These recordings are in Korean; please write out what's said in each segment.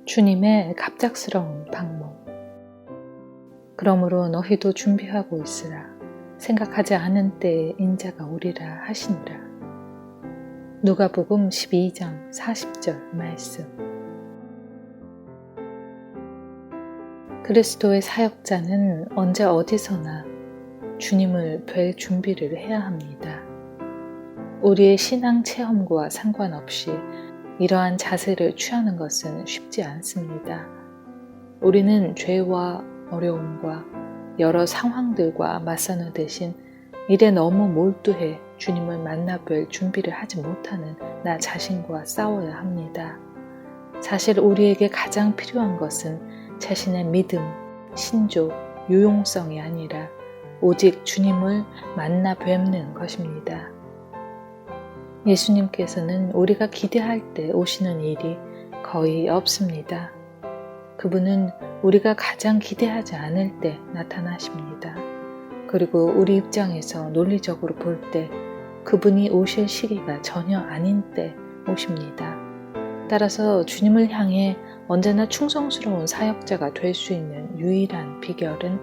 주님의 갑작스러운 방문. 그러므로 너희도 준비하고 있으라. 생각하지 않은 때에 인자가 오리라 하시니라. 누가복음 12장 40절 말씀. 그리스도의 사역자는 언제 어디서나 주님을 뵐 준비를 해야 합니다. 우리의 신앙 체험과 상관없이 이러한 자세를 취하는 것은 쉽지 않습니다. 우리는 죄와 어려움과 여러 상황들과 맞서는 대신 일에 너무 몰두해 주님을 만나뵐 준비를 하지 못하는 나 자신과 싸워야 합니다. 사실 우리에게 가장 필요한 것은 자신의 믿음, 신조, 유용성이 아니라 오직 주님을 만나 뵙는 것입니다. 예수님께서는 우리가 기대할 때 오시는 일이 거의 없습니다. 그분은 우리가 가장 기대하지 않을 때 나타나십니다. 그리고 우리 입장에서 논리적으로 볼 때 그분이 오실 시기가 전혀 아닌 때 오십니다. 따라서 주님을 향해 언제나 충성스러운 사역자가 될 수 있는 유일한 비결은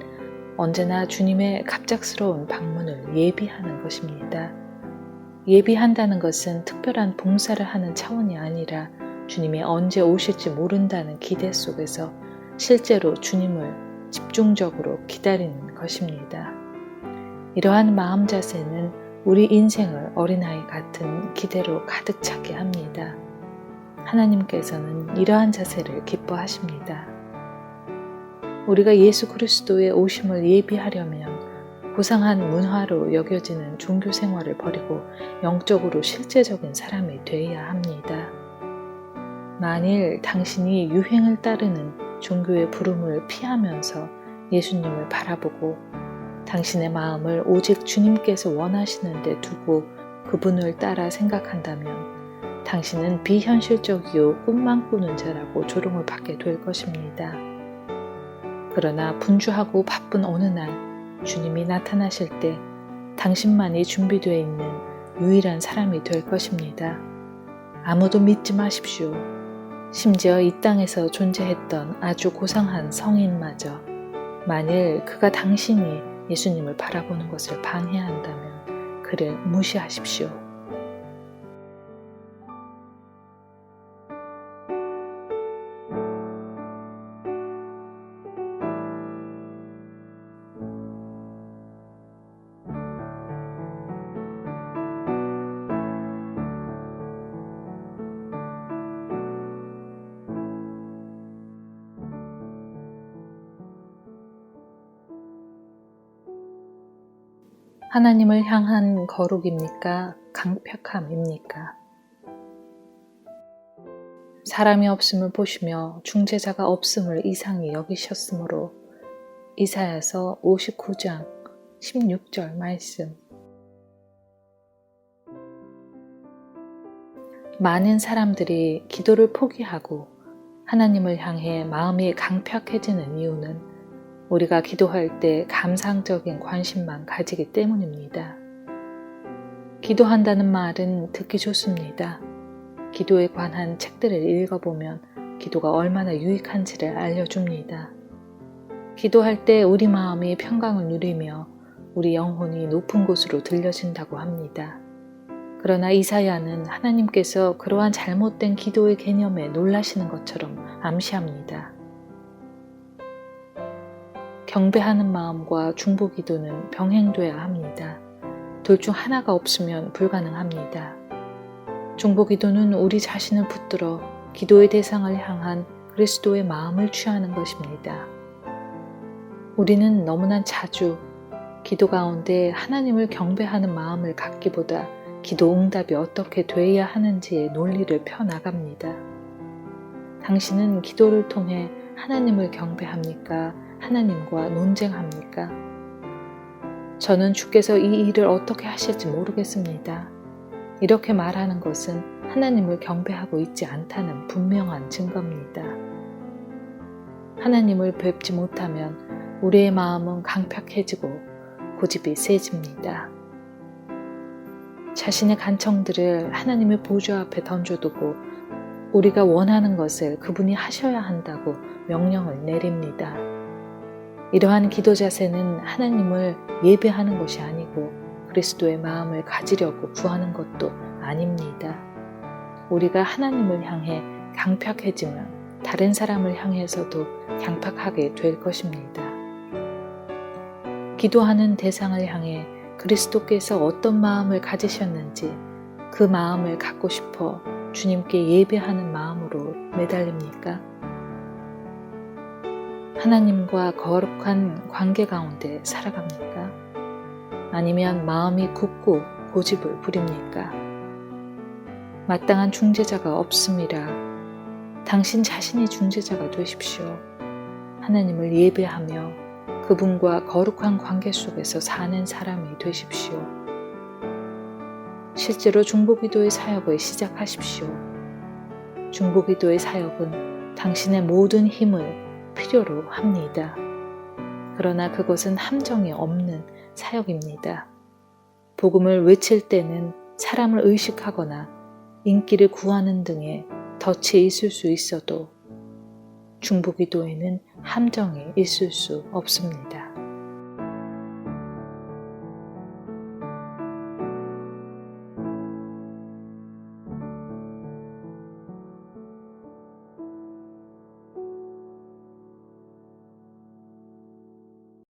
언제나 주님의 갑작스러운 방문을 예비하는 것입니다. 예비한다는 것은 특별한 봉사를 하는 차원이 아니라 주님이 언제 오실지 모른다는 기대 속에서 실제로 주님을 집중적으로 기다리는 것입니다. 이러한 마음 자세는 우리 인생을 어린아이 같은 기대로 가득 차게 합니다. 하나님께서는 이러한 자세를 기뻐하십니다. 우리가 예수 그리스도의 오심을 예비하려면 고상한 문화로 여겨지는 종교 생활을 버리고 영적으로 실제적인 사람이 되어야 합니다. 만일 당신이 유행을 따르는 종교의 부름을 피하면서 예수님을 바라보고 당신의 마음을 오직 주님께서 원하시는 데 두고 그분을 따라 생각한다면 당신은 비현실적이요 꿈만 꾸는 자라고 조롱을 받게 될 것입니다. 그러나 분주하고 바쁜 어느 날 주님이 나타나실 때 당신만이 준비되어 있는 유일한 사람이 될 것입니다. 아무도 믿지 마십시오. 심지어 이 땅에서 존재했던 아주 고상한 성인마저 만일 그가 당신이 예수님을 바라보는 것을 방해한다면 그를 무시하십시오. 하나님을 향한 거룩입니까? 강팍함입니까? 사람이 없음을 보시며 중재자가 없음을 이상히 여기셨으므로 이사야서 59장 16절 말씀. 많은 사람들이 기도를 포기하고 하나님을 향해 마음이 강팍해지는 이유는 우리가 기도할 때 감상적인 관심만 가지기 때문입니다. 기도한다는 말은 듣기 좋습니다. 기도에 관한 책들을 읽어보면 기도가 얼마나 유익한지를 알려줍니다. 기도할 때 우리 마음이 평강을 누리며 우리 영혼이 높은 곳으로 들려진다고 합니다. 그러나 이사야는 하나님께서 그러한 잘못된 기도의 개념에 놀라시는 것처럼 암시합니다. 경배하는 마음과 중보기도는 병행돼야 합니다. 둘 중 하나가 없으면 불가능합니다. 중보기도는 우리 자신을 붙들어 기도의 대상을 향한 그리스도의 마음을 취하는 것입니다. 우리는 너무나 자주 기도 가운데 하나님을 경배하는 마음을 갖기보다 기도 응답이 어떻게 돼야 하는지의 논리를 펴나갑니다. 당신은 기도를 통해 하나님을 경배합니까? 하나님과 논쟁합니까? 저는 주께서 이 일을 어떻게 하실지 모르겠습니다. 이렇게 말하는 것은 하나님을 경배하고 있지 않다는 분명한 증거입니다. 하나님을 뵙지 못하면 우리의 마음은 강팍해지고 고집이 세집니다. 자신의 간청들을 하나님의 보좌 앞에 던져두고 우리가 원하는 것을 그분이 하셔야 한다고 명령을 내립니다. 이러한 기도 자세는 하나님을 예배하는 것이 아니고 그리스도의 마음을 가지려고 구하는 것도 아닙니다. 우리가 하나님을 향해 강팍해지면 다른 사람을 향해서도 강팍하게 될 것입니다. 기도하는 대상을 향해 그리스도께서 어떤 마음을 가지셨는지 그 마음을 갖고 싶어 주님께 예배하는 마음으로 매달립니까? 하나님과 거룩한 관계 가운데 살아갑니까? 아니면 마음이 굳고 고집을 부립니까? 마땅한 중재자가 없음이라 당신 자신이 중재자가 되십시오. 하나님을 예배하며 그분과 거룩한 관계 속에서 사는 사람이 되십시오. 실제로 중보기도의 사역을 시작하십시오. 중보기도의 사역은 당신의 모든 힘을 필요로 합니다. 그러나 그것은 함정이 없는 사역입니다. 복음을 외칠 때는 사람을 의식하거나 인기를 구하는 등의 덫이 있을 수 있어도 중보기도에는 함정이 있을 수 없습니다.